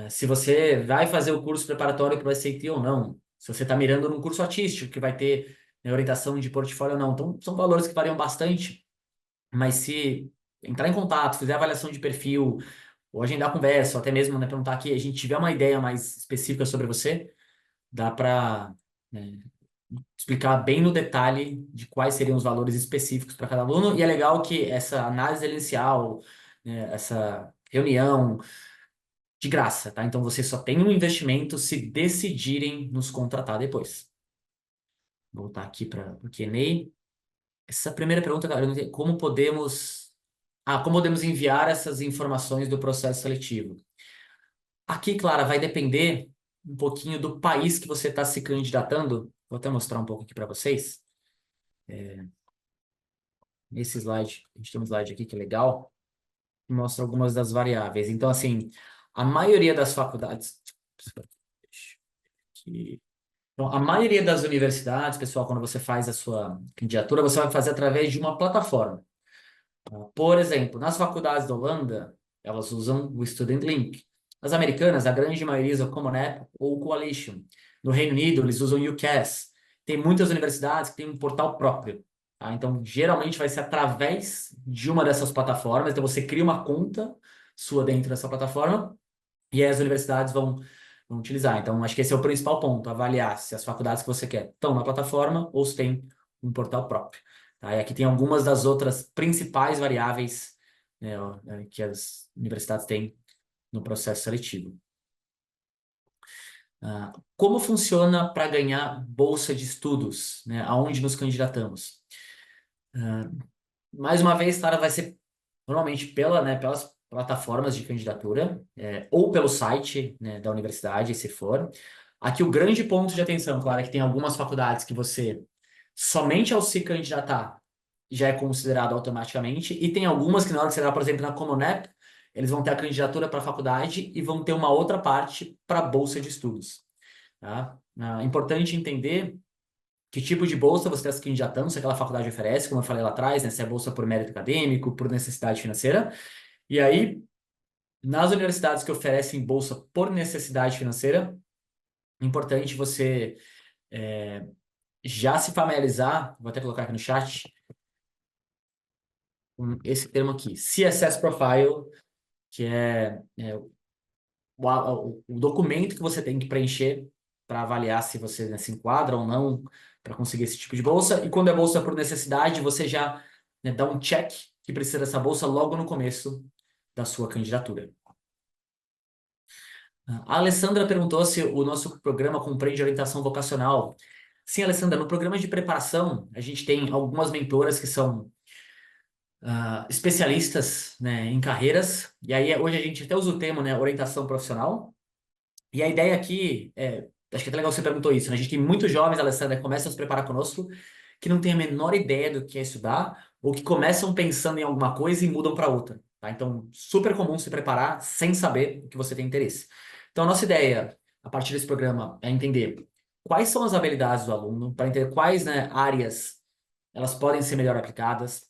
Se você vai fazer o curso preparatório para o SAT ou não, se você está mirando num curso artístico que vai ter, né, orientação de portfólio ou não. Então, são valores que variam bastante. Mas se entrar em contato, fizer avaliação de perfil, ou agendar conversa, ou até mesmo, né, perguntar aqui, a gente tiver uma ideia mais específica sobre você, dá para explicar bem no detalhe de quais seriam os valores específicos para cada aluno. E é legal que essa análise inicial, né, essa reunião, de graça, tá? Então você só tem um investimento se decidirem nos contratar depois. Vou voltar aqui para o Q&A. Essa primeira pergunta, cara, eu não entendi. Como podemos enviar essas informações do processo seletivo? Aqui, Clara, vai depender um pouquinho do país que você está se candidatando. Vou até mostrar um pouco aqui para vocês. Nesse slide, a gente tem um slide aqui que é legal, que mostra algumas das variáveis. Então, assim, a maioria das faculdades. Aqui. Então, a maioria das universidades, pessoal, quando você faz a sua candidatura, você vai fazer através de uma plataforma. Por exemplo, nas faculdades da Holanda, elas usam o Student Link. As americanas, a grande maioria usa Common App ou Coalition. No Reino Unido, eles usam UCAS. Tem muitas universidades que têm um portal próprio. Tá? Então, geralmente vai ser através de uma dessas plataformas. Então, você cria uma conta sua dentro dessa plataforma e aí as universidades vão utilizar. Então, acho que esse é o principal ponto, avaliar se as faculdades que você quer estão na plataforma ou se tem um portal próprio. Tá? E aqui tem algumas das outras principais variáveis, né, que as universidades têm no processo seletivo. Como funciona para ganhar bolsa de estudos, né? Aonde nos candidatamos? Mais uma vez, Clara, vai ser normalmente pelas plataformas de candidatura, ou pelo site, né, da universidade, se for. Aqui o grande ponto de atenção, claro, é que tem algumas faculdades que você, somente ao se candidatar, já é considerado automaticamente, e tem algumas que na hora que você dá, por exemplo, na Common App, eles vão ter a candidatura para a faculdade e vão ter uma outra parte para a bolsa de estudos. Tá? É importante entender que tipo de bolsa você está se candidatando, se aquela faculdade oferece, como eu falei lá atrás, né, se é bolsa por mérito acadêmico, por necessidade financeira. E aí, nas universidades que oferecem bolsa por necessidade financeira, é importante você já se familiarizar, vou até colocar aqui no chat, com esse termo aqui, CSS Profile, que é o documento que você tem que preencher para avaliar se você, né, se enquadra ou não para conseguir esse tipo de bolsa. E quando é bolsa por necessidade, você já, né, dá um check que precisa dessa bolsa logo no começo da sua candidatura. A Alessandra perguntou se o nosso programa compreende orientação vocacional. Sim, Alessandra, no programa de preparação, a gente tem algumas mentoras que são especialistas, né, em carreiras, e aí hoje a gente até usa o termo, né, orientação profissional. E a ideia aqui acho que é até legal que você perguntou isso, né? A gente tem muitos jovens, Alessandra, que começam a se preparar conosco, que não têm a menor ideia do que é estudar, ou que começam pensando em alguma coisa e mudam para outra, tá? Então, super comum se preparar sem saber o que você tem interesse. Então, a nossa ideia, a partir desse programa, é entender quais são as habilidades do aluno, para entender quais, né, áreas elas podem ser melhor aplicadas,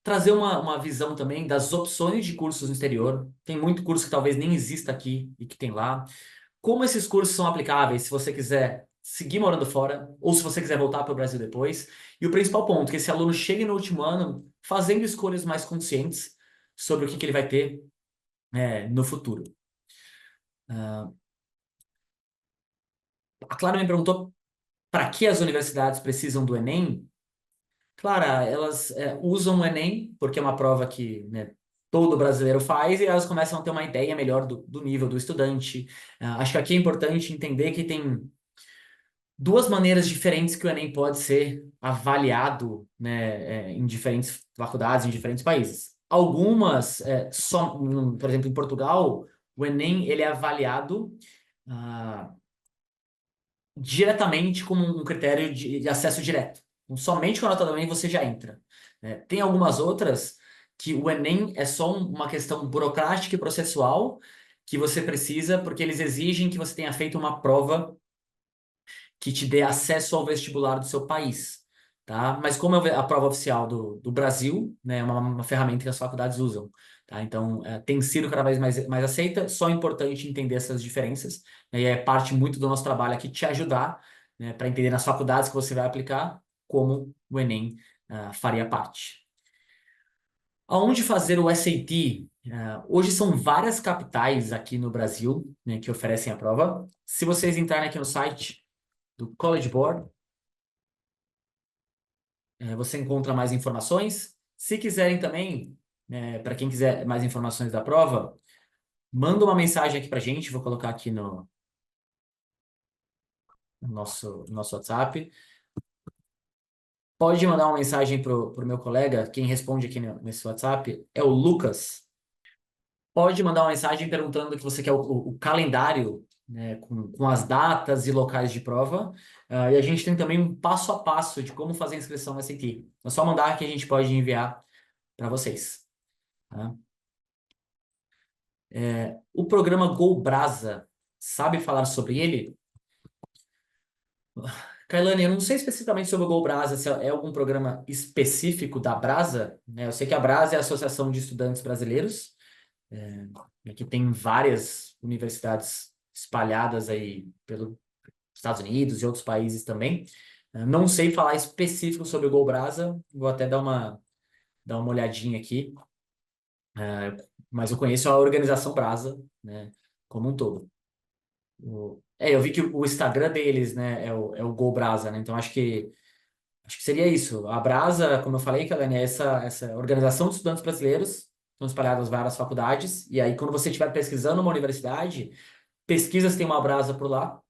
trazer uma visão também das opções de cursos no exterior. Tem muito curso que talvez nem exista aqui e que tem lá, como esses cursos são aplicáveis se você quiser seguir morando fora ou se você quiser voltar para o Brasil depois. E o principal ponto, que esse aluno chegue no último ano fazendo escolhas mais conscientes sobre o que ele vai ter no futuro. A Clara me perguntou para que as universidades precisam do Enem. Clara, elas usam o Enem porque é uma prova que, né, todo brasileiro faz e elas começam a ter uma ideia melhor do nível do estudante. Acho que aqui é importante entender que tem duas maneiras diferentes que o Enem pode ser avaliado, né, em diferentes faculdades, em diferentes países. Algumas, por exemplo, em Portugal, o Enem ele é avaliado ah, diretamente como um critério de acesso direto. Então, somente com a nota do Enem você já entra, né? Tem algumas outras que o Enem é só uma questão burocrática e processual que você precisa, porque eles exigem que você tenha feito uma prova que te dê acesso ao vestibular do seu país, tá? Mas como é a prova oficial do Brasil, né, é uma ferramenta que as faculdades usam, tá? Então, tem sido cada vez mais aceita, só é importante entender essas diferenças, né, e é parte muito do nosso trabalho aqui te ajudar, né, para entender nas faculdades que você vai aplicar como o Enem faria parte. Aonde fazer o SAT? Hoje são várias capitais aqui no Brasil, né, que oferecem a prova. Se vocês entrarem aqui no site do College Board, você encontra mais informações. Se quiserem também, para quem quiser mais informações da prova, manda uma mensagem aqui para a gente, vou colocar aqui no nosso WhatsApp. Pode mandar uma mensagem pro meu colega, quem responde aqui nesse WhatsApp é o Lucas. Pode mandar uma mensagem perguntando que você quer o calendário, né, com as datas e locais de prova. E a gente tem também um passo a passo de como fazer a inscrição no SAT. É só mandar que a gente pode enviar para vocês. Tá? O programa Go Brasa, sabe falar sobre ele? Kailane, eu não sei especificamente sobre o Go Brasa, se é algum programa específico da Brasa, né? Eu sei que a Brasa é a Associação de Estudantes Brasileiros, que tem várias universidades espalhadas aí pelos Estados Unidos e outros países também. Não sei falar específico sobre o Go Brasa, vou até dar uma olhadinha aqui, mas eu conheço a organização Brasa, né, como um todo. Eu vi que o Instagram deles, né, é o Go Brasa, né? Então acho que seria isso. A Brasa, como eu falei, Kalani, é essa organização de estudantes brasileiros, estão espalhadas várias faculdades, e aí quando você estiver pesquisando uma universidade, pesquisa se tem uma Brasa por lá,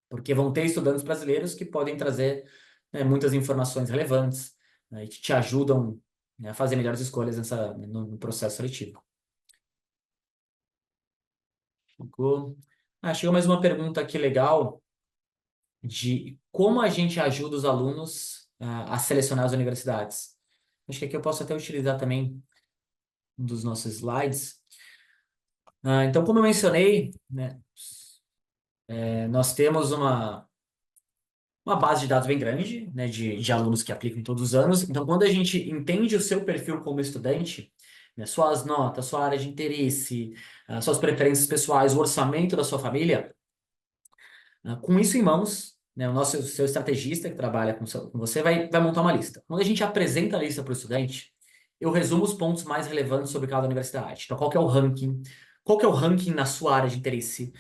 porque vão ter estudantes brasileiros que podem trazer, né, muitas informações relevantes, né, e que te ajudam, né, a fazer melhores escolhas no processo seletivo. Ficou. Chegou mais uma pergunta aqui legal de como a gente ajuda os alunos a selecionar as universidades. Acho que aqui eu posso até utilizar também um dos nossos slides. Então, como eu mencionei, né, nós temos uma base de dados bem grande, né, de alunos que aplicam todos os anos. Então, quando a gente entende o seu perfil como estudante, né, suas notas, sua área de interesse, suas preferências pessoais, o orçamento da sua família, com isso em mãos, né, o seu estrategista que trabalha com você vai montar uma lista. Quando a gente apresenta a lista para o estudante, eu resumo os pontos mais relevantes sobre cada universidade. Então, qual que é o ranking? Qual que é o ranking na sua área de interesse?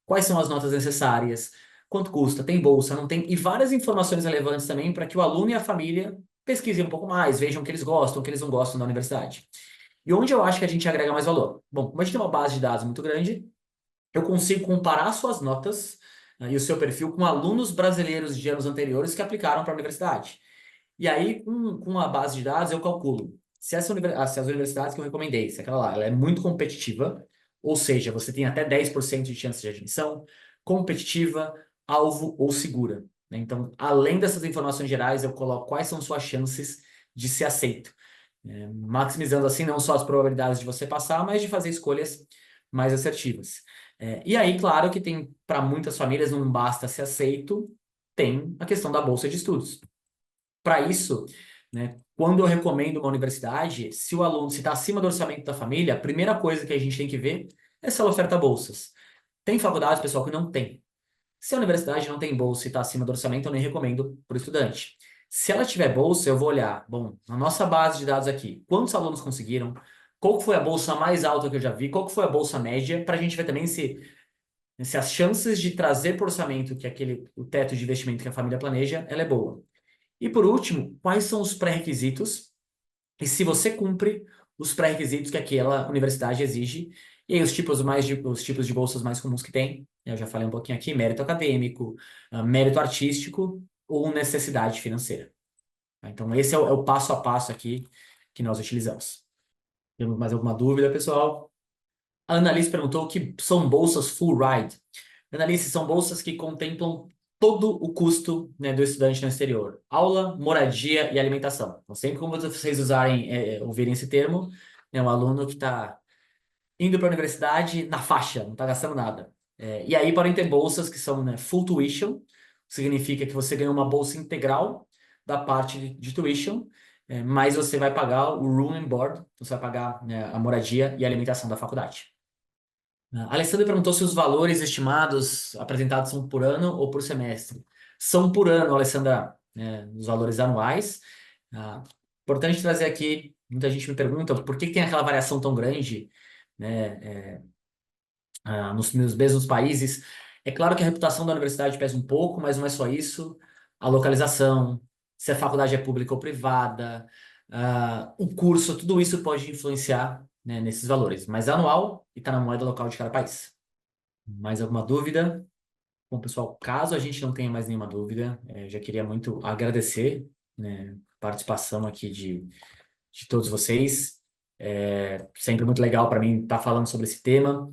Quais são as notas necessárias? Quanto custa? Tem bolsa? Não tem? E várias informações relevantes também para que o aluno e a família pesquisem um pouco mais, vejam o que eles gostam, o que eles não gostam da universidade. E onde eu acho que a gente agrega mais valor? Bom, como a gente tem uma base de dados muito grande, eu consigo comparar suas notas, e o seu perfil com alunos brasileiros de anos anteriores que aplicaram para a universidade. E aí, com a base de dados, eu calculo se as universidades que eu recomendei, se aquela lá, ela é muito competitiva, ou seja, você tem até 10% de chance de admissão, competitiva, alvo ou segura, né? Então, além dessas informações gerais, eu coloco quais são suas chances de ser aceito, maximizando assim não só as probabilidades de você passar, mas de fazer escolhas mais assertivas. E aí, claro que tem, para muitas famílias, não basta ser aceito, tem a questão da bolsa de estudos. Para isso, né, quando eu recomendo uma universidade, se o aluno está acima do orçamento da família, a primeira coisa que a gente tem que ver é se ela oferta bolsas. Tem faculdades, pessoal, que não tem. Se a universidade não tem bolsa e está acima do orçamento, eu nem recomendo para o estudante. Se ela tiver bolsa, eu vou olhar, bom, na nossa base de dados aqui, quantos alunos conseguiram, qual que foi a bolsa mais alta que eu já vi, qual que foi a bolsa média, para a gente ver também se as chances de trazer para o orçamento, que é o teto de investimento que a família planeja, ela é boa. E por último, quais são os pré-requisitos e se você cumpre os pré-requisitos que aquela universidade exige. E aí os tipos de bolsas mais comuns que tem, eu já falei um pouquinho aqui, mérito acadêmico, mérito artístico ou necessidade financeira. Tá? Então esse é o passo a passo aqui que nós utilizamos. Temos mais alguma dúvida, pessoal? A Annalise perguntou o que são bolsas full ride. Annalise, são bolsas que contemplam todo o custo, né, do estudante no exterior. Aula, moradia e alimentação. Então, sempre que vocês ouvirem esse termo, é um aluno que está indo para a universidade na faixa, não está gastando nada. E aí podem ter bolsas que são, né, full tuition, significa que você ganha uma bolsa integral da parte de tuition, mas você vai pagar o room and board, você vai pagar, né, a moradia e a alimentação da faculdade. A Alessandra perguntou se os valores estimados apresentados são por ano ou por semestre. São por ano, Alessandra, né, os valores anuais. Importante trazer aqui, muita gente me pergunta por que tem aquela variação tão grande, né, nos mesmos países. É claro que a reputação da universidade pesa um pouco, mas não é só isso. A localização, se a faculdade é pública ou privada, o curso, tudo isso pode influenciar, né, nesses valores. Mas é anual e está na moeda local de cada país. Mais alguma dúvida? Bom, pessoal, caso a gente não tenha mais nenhuma dúvida, já queria muito agradecer, né, a participação aqui de todos vocês. Sempre muito legal para mim estar falando sobre esse tema.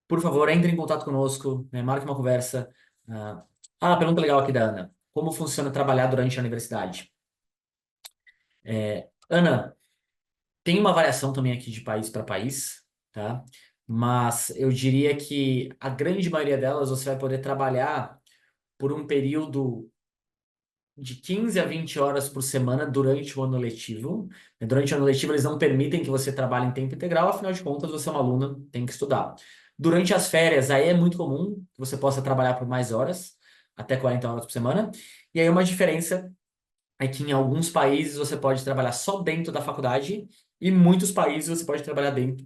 Por favor, entre em contato conosco, né, marque uma conversa. Pergunta legal aqui da Ana. Como funciona trabalhar durante a universidade? Ana, tem uma variação também aqui de país para país, tá? Mas eu diria que a grande maioria delas você vai poder trabalhar por um período de 15 a 20 horas por semana durante o ano letivo. Durante o ano letivo, eles não permitem que você trabalhe em tempo integral, afinal de contas, você é uma aluna, tem que estudar. Durante as férias, aí é muito comum que você possa trabalhar por mais horas, até 40 horas por semana. E aí uma diferença é que em alguns países você pode trabalhar só dentro da faculdade e em muitos países você pode trabalhar dentro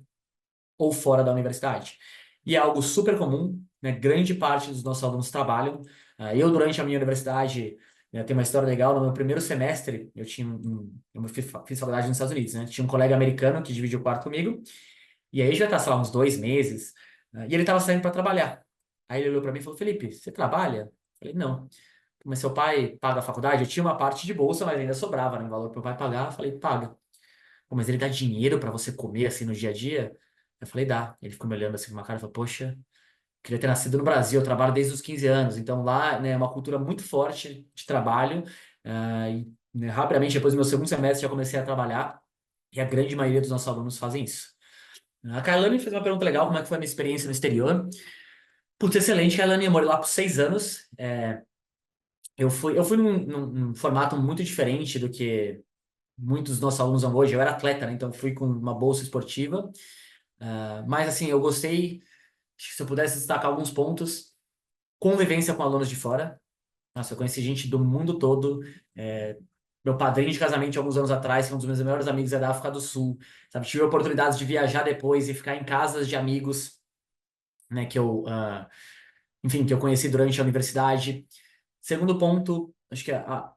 ou fora da universidade. E é algo super comum, né? Grande parte dos nossos alunos trabalham. Durante a minha universidade, né, tem uma história legal. No meu primeiro semestre, eu fiz faculdade nos Estados Unidos, né? Tinha um colega americano que dividiu o quarto comigo, e aí já tá, sei lá, uns 2 meses, e ele estava saindo para trabalhar. Aí ele olhou para mim e falou: Felipe, você trabalha? Eu falei: não. Mas seu pai paga a faculdade? Eu tinha uma parte de bolsa, mas ainda sobrava, né? O valor para o pai pagar. Eu falei: paga. Pô, mas ele dá dinheiro para você comer assim no dia a dia? Eu falei, dá. Ele ficou me olhando assim com uma cara e falou, poxa, queria ter nascido no Brasil, eu trabalho desde os 15 anos, então lá, né, é uma cultura muito forte de trabalho, e né, rapidamente, depois do meu segundo semestre, já comecei a trabalhar, e a grande maioria dos nossos alunos fazem isso. A Kailane fez uma pergunta legal, como é que foi a minha experiência no exterior? Putz, excelente, Kailane, eu morei lá por 6 anos, eu fui num formato muito diferente do que muitos dos nossos alunos vão hoje, eu era atleta, né, então eu fui com uma bolsa esportiva, mas assim, eu gostei, acho que se eu pudesse destacar alguns pontos, convivência com alunos de fora. Nossa, eu conheci gente do mundo todo. É, meu padrinho de casamento, alguns anos atrás, que é um dos meus melhores amigos, é da África do Sul. Sabe? Tive a oportunidade de viajar depois e ficar em casas de amigos, né, enfim, que eu conheci durante a universidade. Segundo ponto, acho que a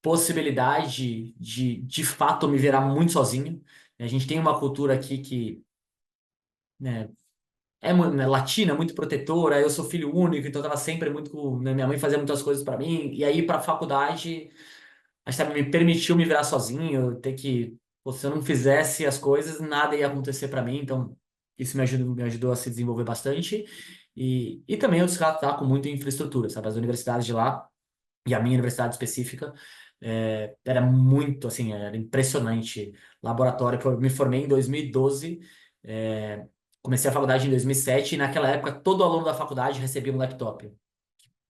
possibilidade de fato me virar muito sozinho. A gente tem uma cultura aqui que, né, né, latina, muito protetora. Eu sou filho único, então tava sempre muito com, né, minha mãe fazia muitas coisas para mim. E aí para a faculdade mas sabe, me permitiu me virar sozinho, ter que, pô, se eu não fizesse as coisas, nada ia acontecer para mim, então isso me ajudou a se desenvolver bastante. E também eu destaco muito em infraestrutura, sabe? As universidades de lá, e a minha universidade específica, era muito, assim, era impressionante. Laboratório, que eu me formei em 2012, é, comecei a faculdade em 2007, e naquela época todo aluno da faculdade recebia um laptop.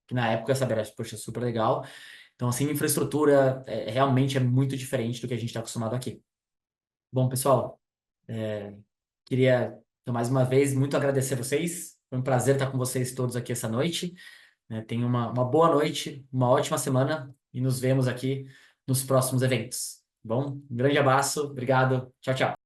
Que na época, sabe, era, poxa, super legal. Então, assim, infraestrutura realmente é muito diferente do que a gente está acostumado aqui. Bom, pessoal, queria, então, mais uma vez, muito agradecer vocês. Foi um prazer estar com vocês todos aqui essa noite. Tenham uma boa noite, uma ótima semana e nos vemos aqui nos próximos eventos. Bom, um grande abraço, obrigado, tchau, tchau.